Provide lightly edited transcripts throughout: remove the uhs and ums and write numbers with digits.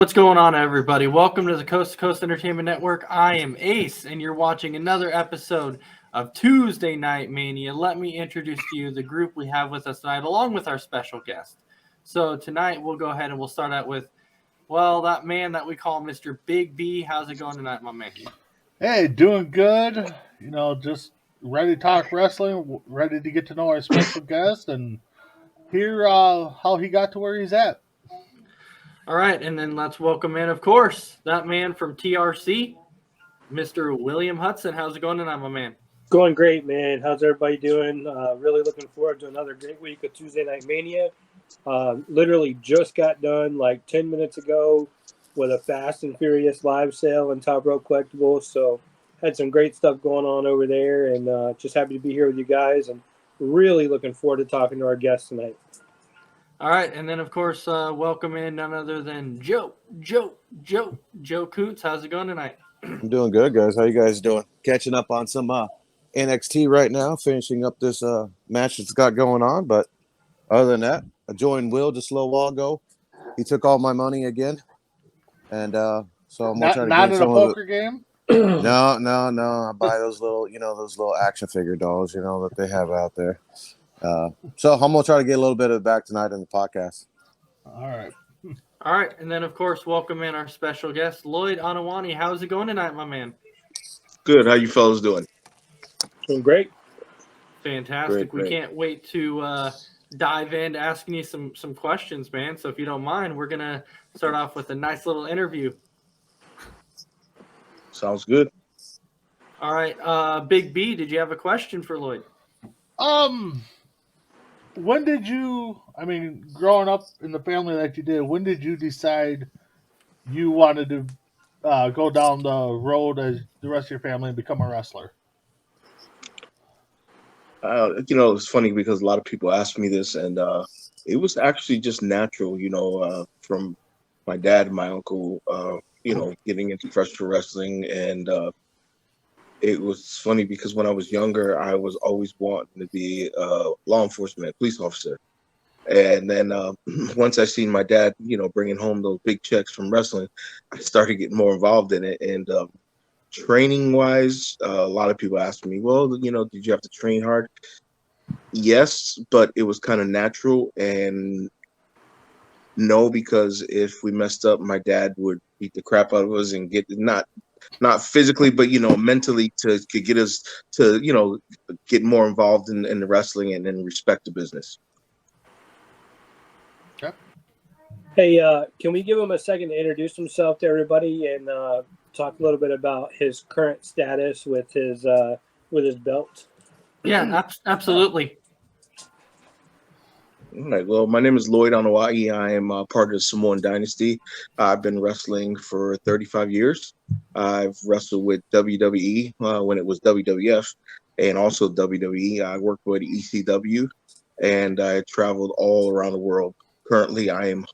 What's going on, everybody? Welcome to the Coast to Coast Entertainment Network. I am Ace, and you're watching another episode of Tuesday Night Mania. Let me introduce to you the group we have with us tonight, along with our special guest. So tonight, we'll go ahead and we'll start out with, that man that we call Mr. Big B. How's it going tonight, my man? Hey, doing good. Just ready to talk wrestling, ready to get to know our special guest and hear how he got to where he's at. All right, and then let's welcome in, of course, that man from TRC, Mr. William Hudson. How's it going tonight, my man? Going great, man. How's everybody doing? Really looking forward to another great week of Tuesday Night Mania. Literally just got done like 10 minutes ago with a Fast and Furious live sale and Top Rope Collectibles. So had some great stuff going on over there, and just happy to be here with you guys, and really looking forward to talking to our guests tonight. All right, and then, of course, welcome in none other than Joe Coots. How's it going tonight? I'm doing good, guys. How you guys doing? Catching up on some NXT right now, finishing up this match that's got going on. But other than that, I joined Will just a little while ago. He took all my money again, and so I'm gonna try to not get in some a of poker game. No. I buy those little action figure dolls, that they have out there. So I'm gonna try to get a little bit of it back tonight in the podcast. All right. All right, and then, of course, welcome in our special guest, Lloyd Anoa'i. How's it going tonight, my man? Good. How you fellas doing? Doing great. Fantastic. Great. We can't wait to dive into asking you some questions, man. So if you don't mind, we're going to start off with a nice little interview. Sounds good. All right, Big B, did you have a question for Lloyd? When did you, growing up in the family like you did, when did you decide you wanted to go down the road as the rest of your family and become a wrestler? It's funny because a lot of people ask me this, and it was actually just natural, from my dad and my uncle, getting into professional wrestling. And it was funny because when I was younger, I was always wanting to be a law enforcement police officer. And then once I seen my dad, bringing home those big checks from wrestling, I started getting more involved in it. And training wise, a lot of people ask me, well, did you have to train hard? Yes, but it was kind of natural. And no, because if we messed up, my dad would beat the crap out of us and get not physically, but mentally to get us to get more involved in the wrestling and then respect the business. Okay. Hey, can we give him a second to introduce himself to everybody and talk a little bit about his current status with his belt? Yeah, absolutely. All right. Well, my name is Lloyd Anoa'i. I am part of the Samoan Dynasty. I've been wrestling for 35 years. I've wrestled with WWE when it was WWF and also WWE. I worked with ECW, and I traveled all around the world. Currently, I am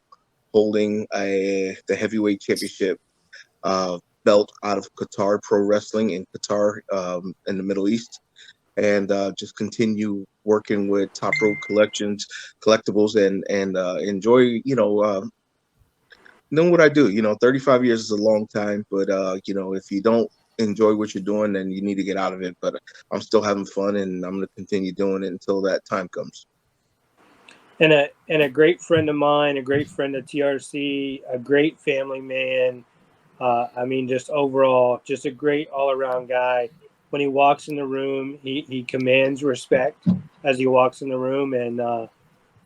holding the heavyweight championship belt out of Qatar Pro Wrestling in Qatar in the Middle East. And just continue working with Top Rope collectibles, and enjoy, doing what I do. 35 years is a long time, but if you don't enjoy what you're doing, then you need to get out of it. But I'm still having fun, and I'm going to continue doing it until that time comes. And a great friend of mine, a great friend of TRC, a great family man. Just overall, just a great all-around guy. When he walks in the room, he commands respect as he walks in the room, and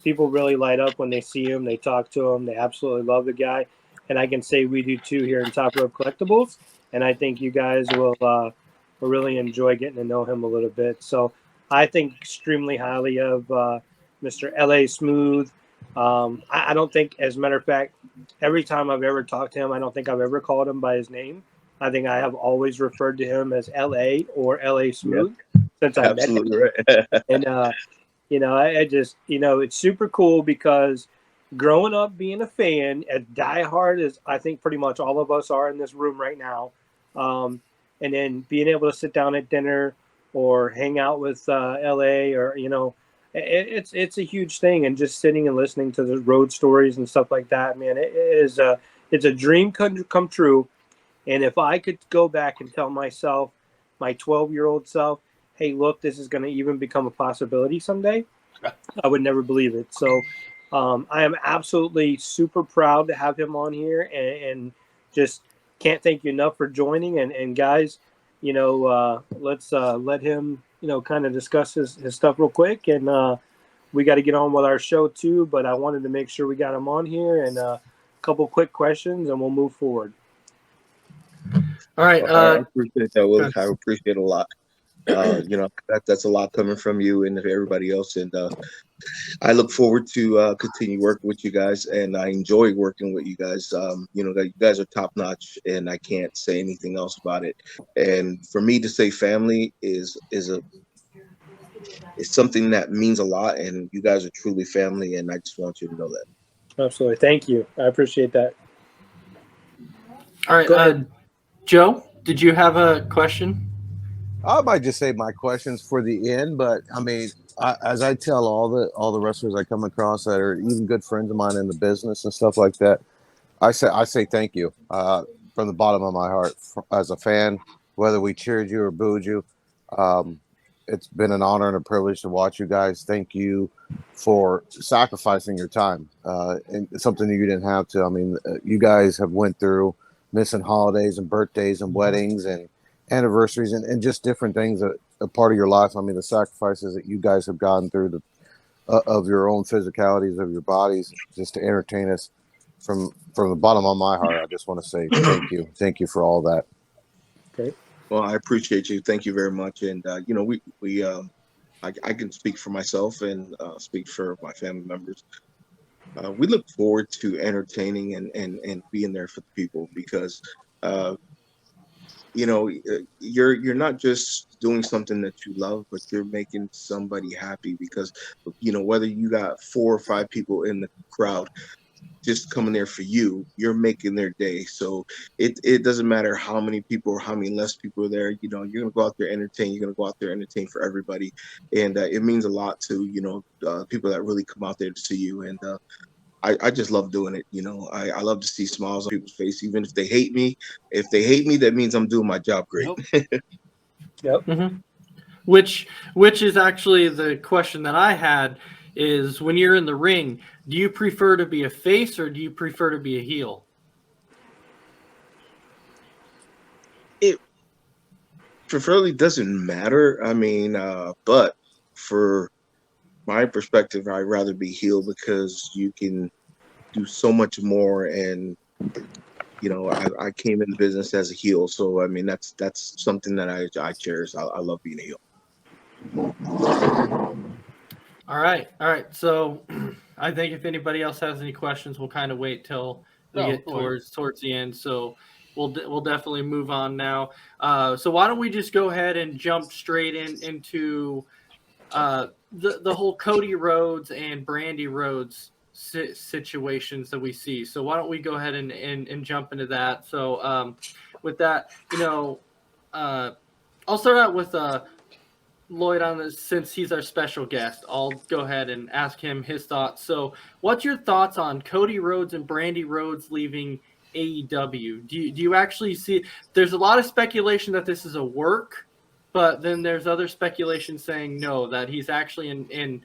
people really light up when they see him. They talk to him. They absolutely love the guy, and I can say we do too here in Top Rope Collectibles. And I think you guys will really enjoy getting to know him a little bit. So I think extremely highly of Mr. L.A. Smooth. I don't think, as a matter of fact, every time I've ever talked to him, I don't think I've ever called him by his name. I think I have always referred to him as L.A. or L.A. Smooth since I met him. Right. And, I just, it's super cool because growing up being a fan, as diehard as I think pretty much all of us are in this room right now, and then being able to sit down at dinner or hang out with L.A. or, it's a huge thing. And just sitting and listening to the road stories and stuff like that, man, it is it's a dream come true. And if I could go back and tell myself, my 12-year-old self, hey, look, this is going to even become a possibility someday, I would never believe it. So I am absolutely super proud to have him on here, and just can't thank you enough for joining. And guys, let's let him, kind of discuss his stuff real quick. And we got to get on with our show too, but I wanted to make sure we got him on here, and a couple quick questions, and we'll move forward. All right. I appreciate that, Will. I appreciate it a lot. That's a lot coming from you and everybody else, and I look forward to continue working with you guys, and I enjoy working with you guys. You guys are top notch, and I can't say anything else about it. And for me to say family is something that means a lot, and you guys are truly family, and I just want you to know that. Absolutely, thank you. I appreciate that. All right, Joe, did you have a question? I might just save my questions for the end, but I mean, as I tell all the wrestlers I come across that are even good friends of mine in the business and stuff like that, I say thank you from the bottom of my heart as a fan. Whether we cheered you or booed you, it's been an honor and a privilege to watch you guys. Thank you for sacrificing your time and something that you didn't have to. I mean, you guys have went through missing holidays and birthdays and weddings and anniversaries and just different things that a part of your life. I mean, the sacrifices that you guys have gone through of your own physicalities of your bodies just to entertain us from the bottom of my heart. I just want to say thank you for all that. Okay. Well, I appreciate you. Thank you very much. And I can speak for myself and speak for my family members. We look forward to entertaining and being there for the people, because you're not just doing something that you love, but you're making somebody happy, because whether you got 4 or 5 people in the crowd just coming there for you, you're making their day. So it doesn't matter how many people or how many less people are there. You're gonna go out there entertain. You're gonna go out there entertain for everybody, and it means a lot to people that really come out there to see you. And I just love doing it. I love to see smiles on people's face, even if they hate me. If they hate me, that means I'm doing my job great. Yep. Mm-hmm. Which is actually the question that I had, is when you're in the ring, do you prefer to be a face or do you prefer to be a heel? It preferably doesn't matter. I mean, but for my perspective, I'd rather be heel, because you can do so much more. And I came in the business as a heel, so I mean that's something that I cherish. I love being a heel. All right. So I think if anybody else has any questions, we'll kind of wait till we get towards the end. So we'll definitely move on now. So why don't we just go ahead and jump straight into the whole Cody Rhodes and Brandy Rhodes situations that we see. So why don't we go ahead and jump into that? So with that, I'll start out with Lloyd on this, since he's our special guest. I'll go ahead and ask him his thoughts. So what's your thoughts on Cody Rhodes and Brandy Rhodes leaving AEW? Do you actually see, there's a lot of speculation that this is a work, but then there's other speculation saying no, that he's actually in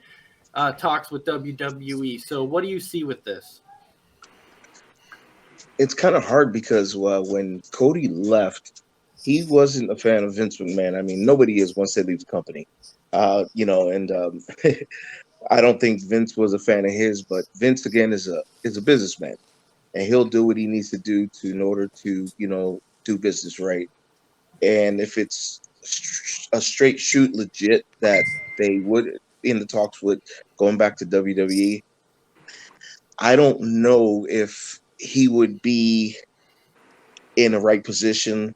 talks with WWE. So what do you see with this? It's kind of hard, because when Cody left, he wasn't a fan of Vince McMahon. I mean, nobody is once they leave the company, and I don't think Vince was a fan of his. But Vince, again, is a businessman, and he'll do what he needs to do in order to do business right. And if it's a straight shoot legit that they would in the talks with going back to WWE, I don't know if he would be in the right position,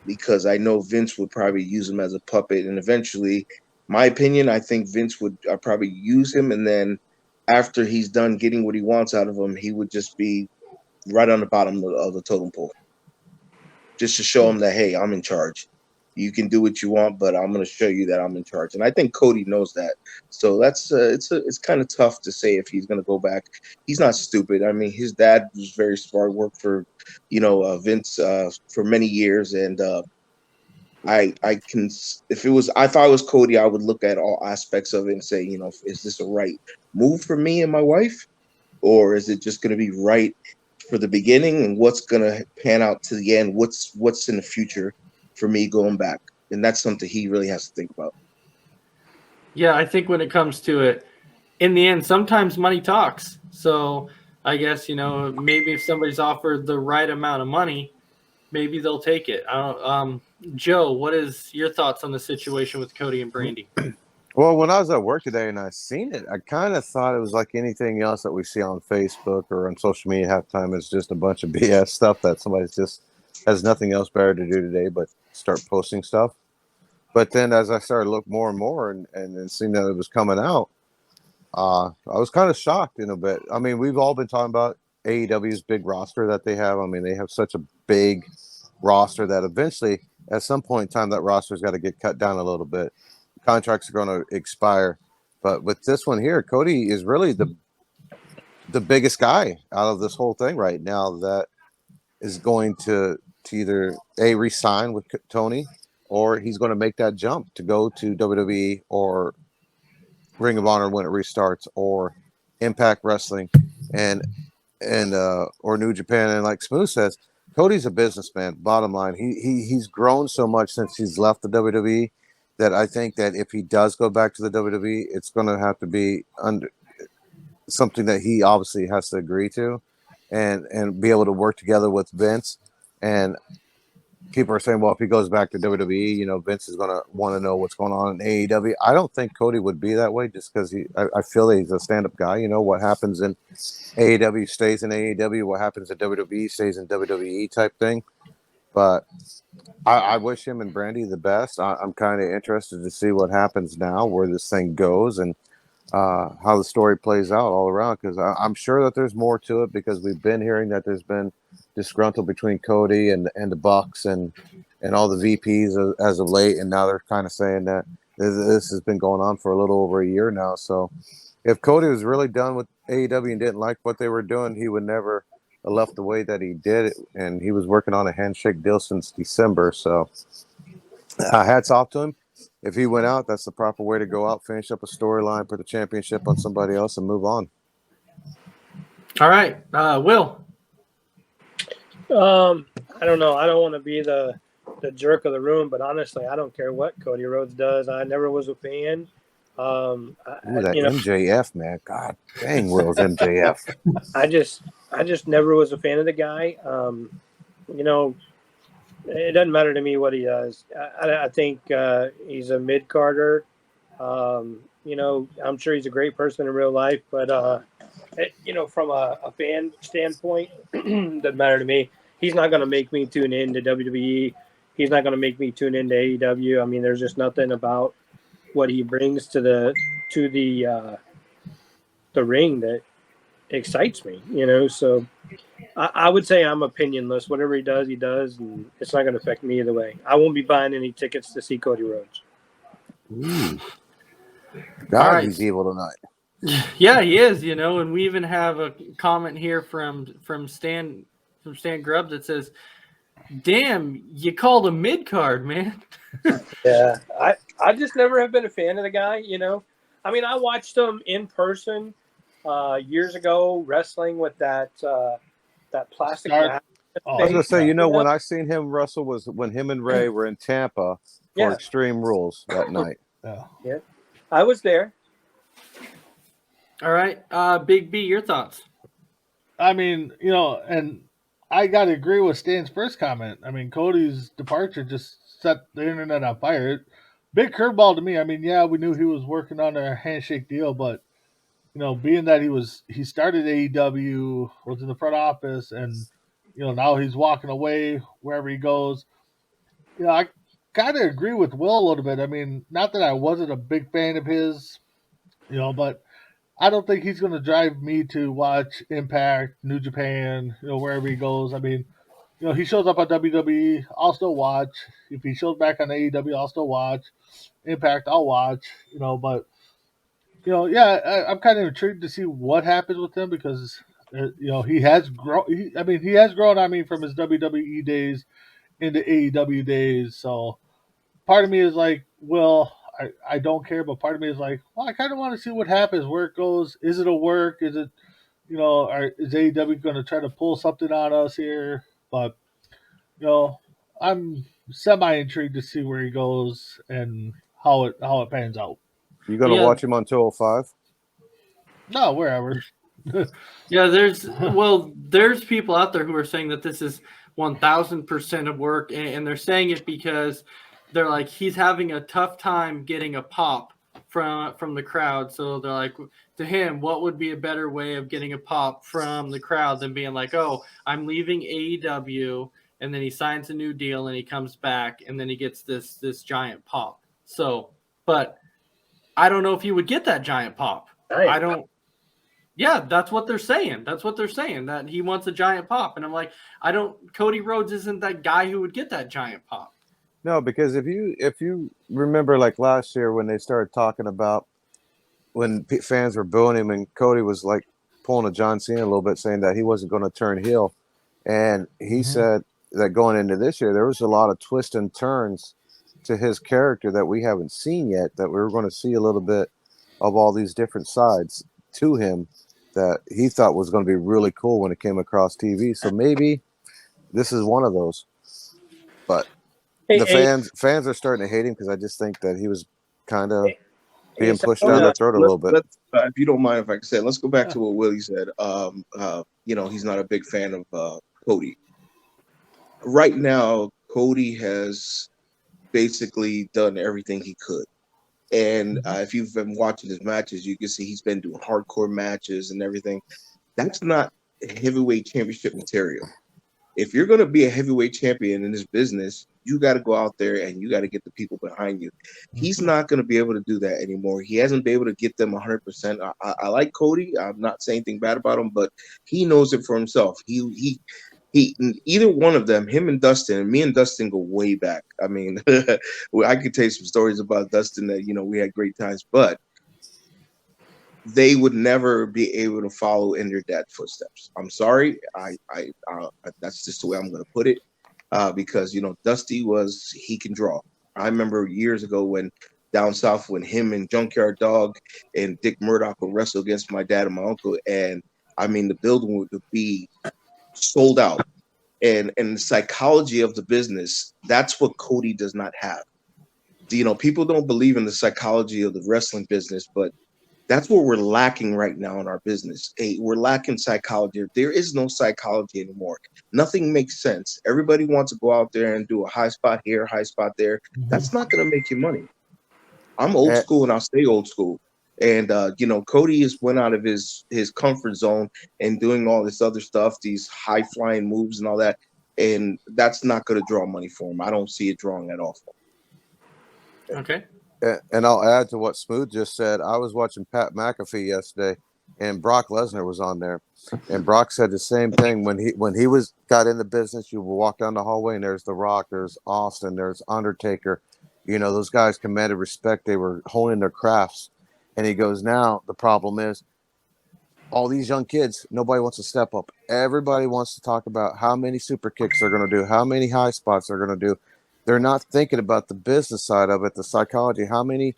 because I know Vince would probably use him as a puppet, and eventually, my opinion, I think Vince would probably use him, and then after he's done getting what he wants out of him, he would just be right on the bottom of the totem pole, just to show him that, hey, I'm in charge. You can do what you want, but I'm going to show you that I'm in charge. And I think Cody knows that. So that's it's kind of tough to say if he's going to go back. He's not stupid. I mean, his dad was very smart, worked for, Vince for many years, and I can, if I was Cody, I would look at all aspects of it and say, is this a right move for me and my wife, or is it just going to be right for the beginning, and what's going to pan out to the end? What's in the future for me going back? And that's something he really has to think about. Yeah, I think when it comes to it, in the end, sometimes money talks. So I guess, maybe if somebody's offered the right amount of money, maybe they'll take it. Joe, what is your thoughts on the situation with Cody and Brandy? Well, when I was at work today and I seen it, I kind of thought it was like anything else that we see on Facebook or on social media half the time. It's just a bunch of BS stuff that somebody just has nothing else better to do today but start posting stuff. But then as I started to look more and more and seeing that it was coming out, I was kind of shocked in a bit. I mean, we've all been talking about AEW's big roster that they have. I mean, they have such a big roster that eventually, at some point in time, that roster's got to get cut down a little bit. Contracts are going to expire. But with this one here, Cody is really the biggest guy out of this whole thing right now that is going to either re-sign with Tony, or he's going to make that jump to go to WWE or Ring of Honor when it restarts, or Impact Wrestling and or New Japan. And like Smooth says, Cody's a businessman. Bottom line, he's grown so much since he's left the WWE that I think that if he does go back to the WWE, it's going to have to be under something that he obviously has to agree to, and be able to work together with Vince. And people are saying, well, if he goes back to WWE, Vince is going to want to know what's going on in AEW. I don't think Cody would be that way, just because I feel that he's a stand-up guy. What happens in AEW stays in AEW. What happens in WWE stays in WWE type thing. But I wish him and Brandy the best. I'm kind of interested to see what happens now, where this thing goes, and how the story plays out all around, because I'm sure that there's more to it, because we've been hearing that there's been disgruntled between Cody and the Bucks and all the VPs as of late, and now they're kind of saying that this has been going on for a little over a year now. So if Cody was really done with AEW and didn't like what they were doing, he would never have left the way that he did, and he was working on a handshake deal since December. So hats off to him. If he went out, that's the proper way to go out, finish up a storyline, put the championship on somebody else, and move on. All right, Will. I don't know. I don't want to be the jerk of the room, but honestly, I don't care what Cody Rhodes does. I never was a fan. Ooh, that MJF, man. God dang, Will's MJF. I just never was a fan of the guy. It doesn't matter to me what he does. I think he's a mid-carder. I'm sure he's a great person in real life, but from a fan standpoint, doesn't matter to me. He's not going to make me tune in to WWE. He's not going to make me tune into AEW. I mean, there's just nothing about what he brings to the ring that excites me. So I would say I'm opinionless. Whatever he does, and it's not going to affect me either way. I won't be buying any tickets to see Cody Rhodes. God, right. He's evil tonight. Yeah, he is. And we even have a comment here from Stan Grubb that says, "Damn, you called a mid card, man." Yeah, I just never have been a fan of the guy. I mean, I watched him in person years ago wrestling with that plastic mask. I was gonna say, when I seen him wrestle was when him and Ray were in Tampa for Extreme Rules that night. Yeah, I was there. All right, Big B, your thoughts? I mean, and I got to agree with Stan's first comment. I mean, Cody's departure just set the internet on fire. Big curveball to me. I mean, yeah, we knew he was working on a handshake deal, but being that he started AEW, was in the front office, and now he's walking away wherever he goes. I kind of agree with Will a little bit. I mean, not that I wasn't a big fan of his, but I don't think he's going to drive me to watch Impact, New Japan, wherever he goes. I mean, he shows up on WWE, I'll still watch. If he shows back on AEW, I'll still watch. Impact, I'll watch. But I'm kind of intrigued to see what happens with him because he has grown. He has grown. From his WWE days into AEW days. So part of me is like, well, I don't care, but part of me is like, well, I kind of want to see what happens, where it goes. Is it a work? Is it, is AEW going to try to pull something on us here? But I'm semi intrigued to see where he goes and how it pans out. You gonna watch him on 205? No, wherever. Yeah, there's people out there who are saying that this is 1,000% of work, and they're saying it because they're like, he's having a tough time getting a pop from the crowd. So they're like, to him, what would be a better way of getting a pop from the crowd than being like, oh, I'm leaving AEW, and then he signs a new deal and he comes back and then he gets this giant pop. So, but I don't know if he would get that giant pop. I don't. Yeah, that's what they're saying. That he wants a giant pop. And I'm like, Cody Rhodes isn't that guy who would get that giant pop. No, because if you remember, like last year when they started talking about when fans were booing him and Cody was like pulling a John Cena a little bit, saying that he wasn't going to turn heel, and he said that going into this year there was a lot of twists and turns to his character that we haven't seen yet. That we were going to see a little bit of all these different sides to him that he thought was going to be really cool when it came across TV. So maybe this is one of those, but. Fans are starting to hate him because I just think that he was kind of being pushed down their throat a little bit. If you don't mind, if I can say, let's go back to what Willie said. He's not a big fan of Cody. Right now, Cody has basically done everything he could. And if you've been watching his matches, you can see he's been doing hardcore matches and everything. That's not heavyweight championship material. If you're going to be a heavyweight champion in this business, you got to go out there and you got to get the people behind you. He's not going to be able to do that anymore. He hasn't been able to get them 100%. I like Cody. I'm not saying anything bad about him, but he knows it for himself. He either one of them, him and Dustin, and me and Dustin go way back. I mean, I could tell you some stories about Dustin that, we had great times, but they would never be able to follow in their dad's footsteps. I'm sorry. I that's just the way I'm going to put it. Because, Dusty he can draw. I remember years ago when down south, when him and Junkyard Dog and Dick Murdoch would wrestle against my dad and my uncle. And the building would be sold out. And the psychology of the business, that's what Cody does not have. People don't believe in the psychology of the wrestling business, but that's what we're lacking right now in our business. We're lacking psychology. There is no psychology anymore. Nothing makes sense. Everybody wants to go out there and do a high spot here, high spot there. That's not going to make you money. I'm old school and I'll stay old school. And, Cody has went out of his comfort zone and doing all this other stuff, these high flying moves and all that. And that's not going to draw money for him. I don't see it drawing at all for him. Okay. And I'll add to what Smooth just said. I was watching Pat McAfee yesterday, and Brock Lesnar was on there, and Brock said the same thing when he got in the business. You would walk down the hallway, and there's The Rock, there's Austin, there's Undertaker. Those guys commanded respect. They were honing their crafts, and he goes, now the problem is all these young kids. Nobody wants to step up. Everybody wants to talk about how many super kicks they're going to do, how many high spots they're going to do. They're not thinking about the business side of it, the psychology, how many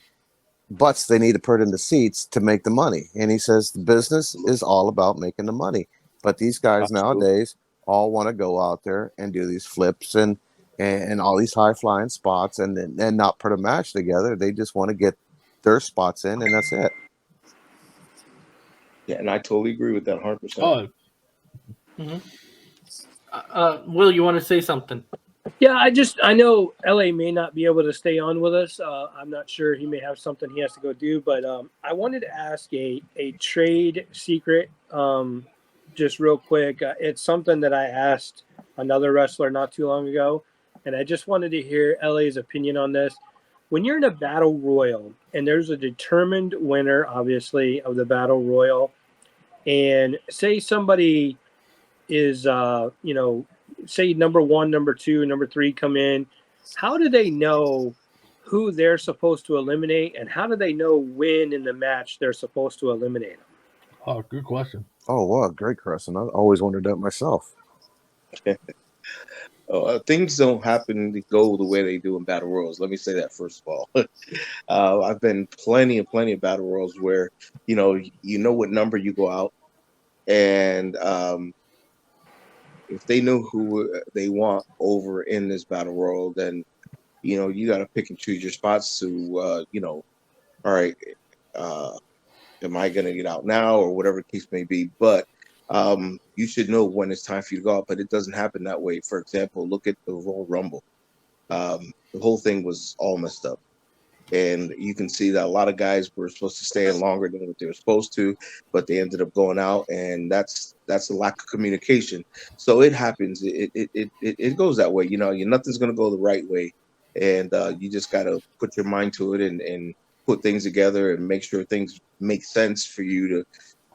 butts they need to put in the seats to make the money. And he says the business is all about making the money. But these guys nowadays all want to go out there and do these flips and all these high flying spots and not put a match together. They just want to get their spots in, and that's it. Yeah, and I totally agree with that 100%. Will, you want to say something? Yeah, I know LA may not be able to stay on with us. I'm not sure. He may have something he has to go do, but I wanted to ask a trade secret just real quick. It's something that I asked another wrestler not too long ago, and I just wanted to hear LA's opinion on this. When you're in a battle royal and there's a determined winner, obviously, of the battle royal, and say somebody is, say number 1, number 2, number 3 come in, how do they know who they're supposed to eliminate, and how do they know when in the match they're supposed to eliminate them? Oh, good question. Oh, wow, great question. I always wondered that myself. Things don't happen to go the way they do in battle royals. Let me say that first of all. I've been plenty of battle royals where you know what number you go out, and if they know who they want over in this battle royal, then you got to pick and choose your spots to all right, am I going to get out now or whatever the case may be? But you should know when it's time for you to go out, but it doesn't happen that way. For example, look at the Royal Rumble. The whole thing was all messed up. And you can see that a lot of guys were supposed to stay in longer than what they were supposed to, but they ended up going out, and that's a lack of communication. So it happens. It goes that way. Nothing's going to go the right way, and you just got to put your mind to it and put things together and make sure things make sense for you to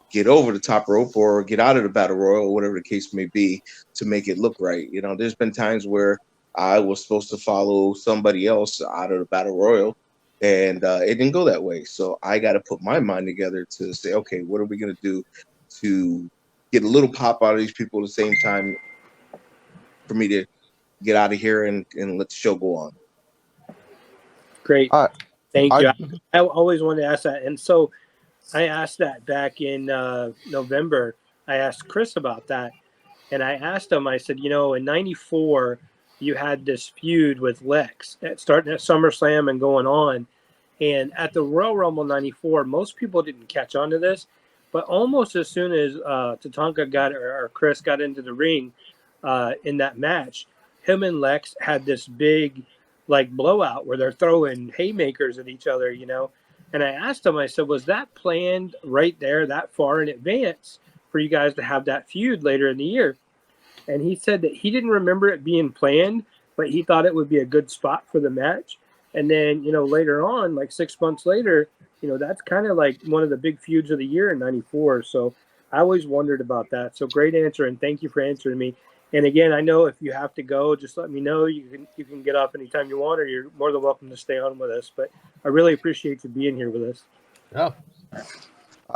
get over the top rope or get out of the battle royal or whatever the case may be to make it look right. There's been times where I was supposed to follow somebody else out of the battle royal, and it didn't go that way. So I got to put my mind together to say, okay, what are we going to do to get a little pop out of these people at the same time for me to get out of here and let the show go on. Great. Thank you. I always wanted to ask that. And so I asked that back in November. I asked Chris about that. And I asked him, I said, in 94, you had this feud with Lex starting at SummerSlam and going on. And at the Royal Rumble 94, most people didn't catch on to this. But almost as soon as Tatanka or Chris got into the ring in that match, him and Lex had this big blowout where they're throwing haymakers at each other, And I asked him, I said, was that planned right there that far in advance for you guys to have that feud later in the year? And he said that he didn't remember it being planned, but he thought it would be a good spot for the match. And then, later on, 6 months later, that's kind of one of the big feuds of the year in 94. So I always wondered about that. So great answer. And thank you for answering me. And again, I know if you have to go, just let me know. You can get off anytime you want, or you're more than welcome to stay on with us. But I really appreciate you being here with us. Yeah.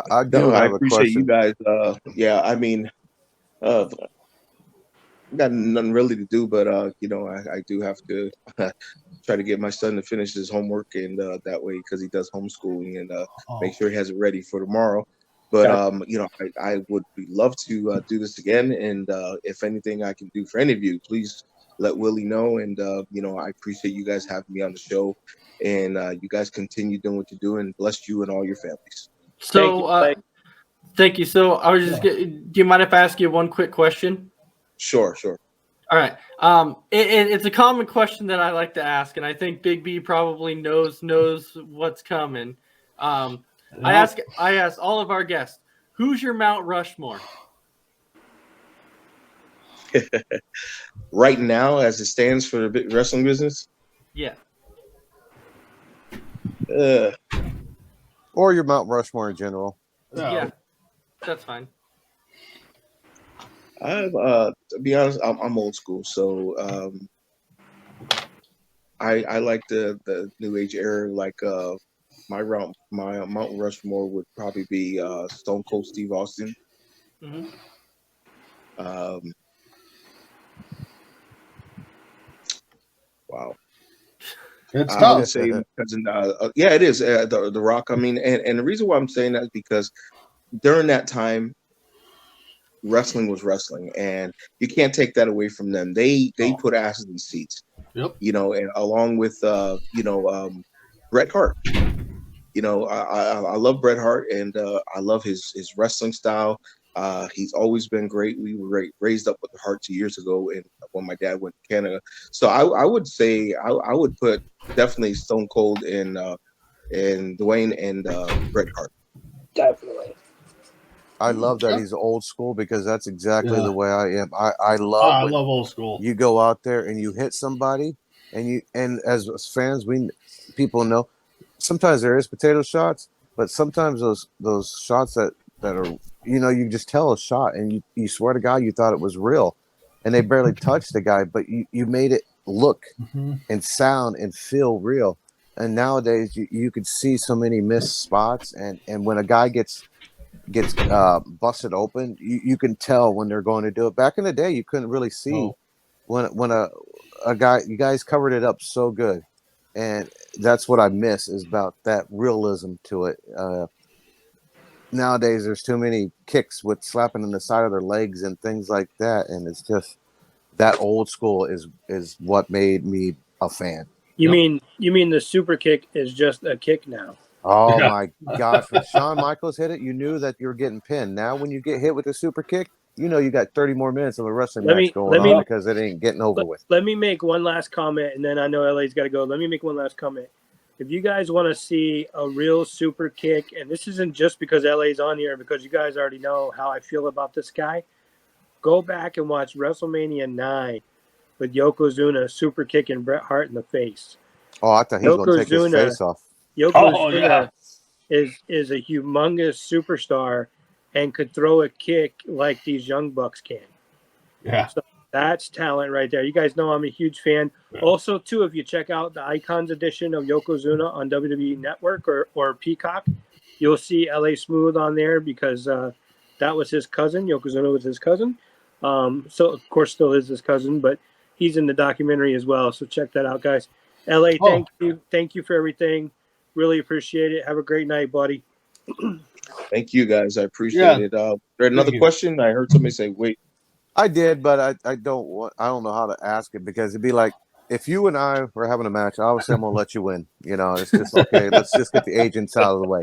I appreciate you guys. Got nothing really to do, but I do have to try to get my son to finish his homework, and that way, because he does homeschooling, and make sure he has it ready for tomorrow. But I would love to do this again, and if anything I can do for any of you, please let Willie know. And I appreciate you guys having me on the show, and you guys continue doing what you're doing. Bless you and all your families. So thank you. So I was just do you mind if I ask you one quick question? Sure. All right. It's a common question that I like to ask, and I think Big B probably knows what's coming. I ask all of our guests, who's your Mount Rushmore? Right now, as it stands for the wrestling business? Yeah. Or your Mount Rushmore in general. Yeah. That's fine. To be honest, I'm old school, so I like the new age era. My Mount Rushmore would probably be Stone Cold Steve Austin. Mm-hmm. Wow. It's I'm tough. gonna say cousin. Yeah, it is the Rock. I mean, and the reason why I'm saying that is because during that time, wrestling was wrestling, and you can't take that away from them. They put asses in seats. Yep. And along with Bret Hart. I love Bret Hart, and I love his wrestling style. He's always been great. We were raised up with the Hart 2 years ago, and when my dad went to Canada. So I would say I would put definitely Stone Cold and Dwayne and Bret Hart. Definitely. I love that he's old school, because that's exactly the way I am. I love old school. You go out there and you hit somebody, and as fans, people know sometimes there is potato shots, but sometimes those shots that are you just tell a shot, and you swear to God you thought it was real, and they barely touched the guy, but you made it look and sound and feel real. And nowadays you could see so many missed spots, and when a guy gets busted open, you can tell when they're going to do it. Back in the day, you couldn't really see when a guy, you guys covered it up so good, and that's what I miss is about that realism to it. Nowadays, there's too many kicks with slapping in the side of their legs and things like that, and it's just that old school is what made me a fan. You mean the super kick is just a kick now? Oh my gosh! When Shawn Michaels hit it, you knew that you were getting pinned. Now, when you get hit with a super kick, you know you got 30 more minutes of a wrestling match going on because it ain't getting over with. Let me make one last comment, and then I know LA's got to go. Let me make one last comment. If you guys want to see a real super kick, and this isn't just because LA's on here, because you guys already know how I feel about this guy, go back and watch WrestleMania 9 with Yokozuna super kicking Bret Hart in the face. Oh, I thought he was going to take his face off. Yokozuna is a humongous superstar and could throw a kick like these young bucks can. Yeah. So that's talent right there. You guys know I'm a huge fan. Yeah. Also, too, if you check out the Icons edition of Yokozuna on WWE Network or Peacock, you'll see LA Smooth on there because that was his cousin. Yokozuna was his cousin. So, of course, still is his cousin, but he's in the documentary as well. So check that out, guys. LA, thank you. Thank you for everything. Really appreciate it. Have a great night, buddy. Thank you, guys. I appreciate it. Another question? I heard somebody say, wait. I did, but I don't know how to ask it because it'd be like if you and I were having a match, obviously I'm gonna let you win. You know, it's just okay. Let's just get the agents out of the way.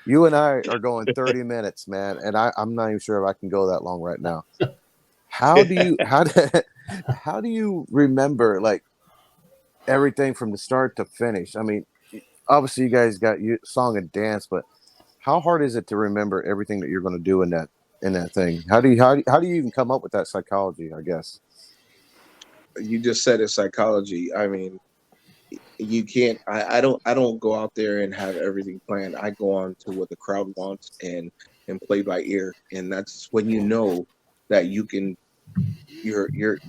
You and I are going 30 minutes, man, and I'm not even sure if I can go that long right now. How do you remember like everything from the start to finish? I mean, obviously you guys got song and dance, but how hard is it to remember everything that you're going to do in that thing? How do you even come up with that psychology, I guess? You just said it's psychology. I mean, you can't I don't go out there and have everything planned. I go on to what the crowd wants and play by ear. And that's when you know that you can you're that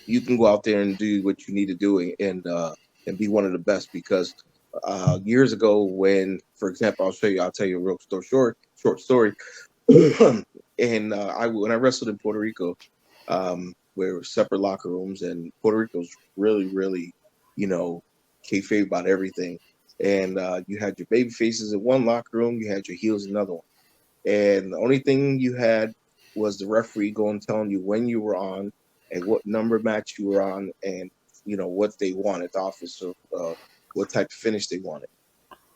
you can go out there and do what you need to do and be one of the best because years ago when, for example, I'll tell you a real short story. And when I wrestled in Puerto Rico, where were separate locker rooms, and Puerto Rico's really, really, kayfabe about everything. And you had your baby faces in one locker room, you had your heels in another one. And the only thing you had was the referee going telling you when you were on and what number match you were on and, what they wanted, the office of what type of finish they wanted.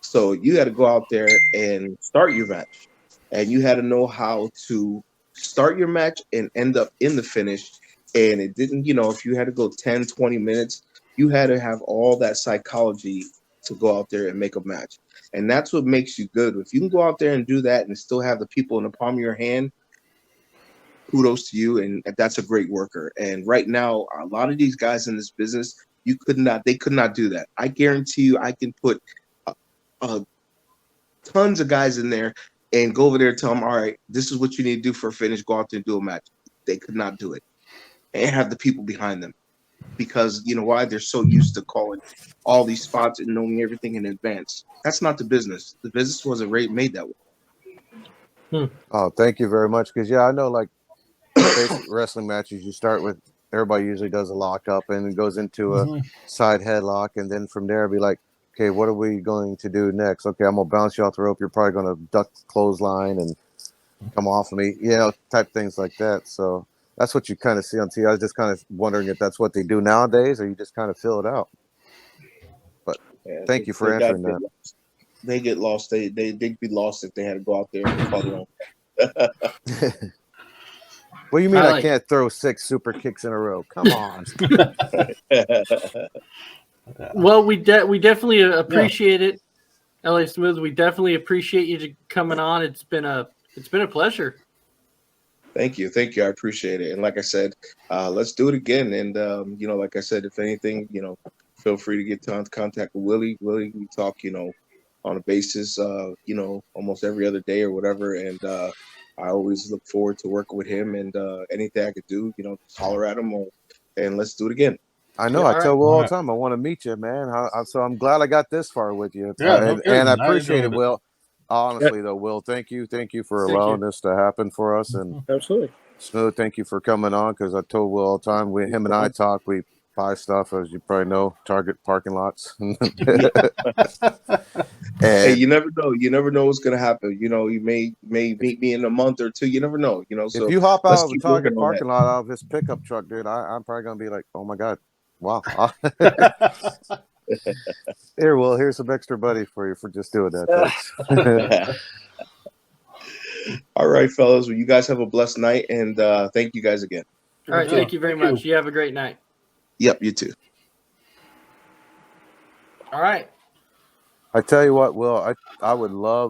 So you had to go out there and start your match. And you had to know how to start your match and end up in the finish. And it didn't, if you had to go 10, 20 minutes, you had to have all that psychology to go out there and make a match. And that's what makes you good. If you can go out there and do that and still have the people in the palm of your hand, kudos to you. And that's a great worker. And right now, a lot of these guys in this business, they could not do that. I guarantee you, I can put tons of guys in there and go over there and tell them, all right, this is what you need to do for a finish. Go out there and do a match. They could not do it and have the people behind them because you know why? They're so used to calling all these spots and knowing everything in advance. That's not the business. The business wasn't made that way. Oh, thank you very much. Because I know like basic wrestling matches, you start with everybody usually does a lock up and it goes into a side headlock, and then from there be like, okay, what are we going to do next? Okay, I'm gonna bounce you off the rope. You're probably gonna duck the clothesline and come off of me, type things like that. So that's what you kind of see on TV. I was just kind of wondering if that's what they do nowadays, or you just kind of fill it out. But thank you for answering that. They get lost. They'd be lost if they had to go out there and call their own. What do you mean I can't throw 6 super kicks in a row? Come on. Well, we definitely appreciate it, LA Smooth. We definitely appreciate you coming on. It's been a pleasure. Thank you. I appreciate it. And like I said, let's do it again. And like I said, if anything, feel free to get in contact with Willie. Willie, we talk, on a basis, almost every other day or whatever. And I always look forward to working with him, and anything I could do, just holler at him, and let's do it again. I know. Yeah, I all tell right. Will all Yeah. the time, I want to meet you, man. So I'm glad I got this far with you. Yeah, no And kidding. I I appreciate it, enjoyed it. Will. Honestly, though, Will, thank you for Thank allowing you. this to happen for us. And Absolutely. Smooth, thank you for coming on, because I told Will all the time, him and I talk, we buy stuff, as you probably know, Target parking lots. Hey, And you never know. You never know what's gonna happen. You may meet me in a month or two. You never know. if So you hop let's out of the keep working Target on that. parking lot out of his pickup truck, dude, I'm probably gonna be like, oh my God, wow. Here, Will, here's some extra money for you for just doing that. Thanks. All right, fellas. Well, you guys have a blessed night, and thank you guys again. All right. Yeah, Thank you very thank you. much. You have a great night. Yep, you too. All right. I tell you what, Will, I would love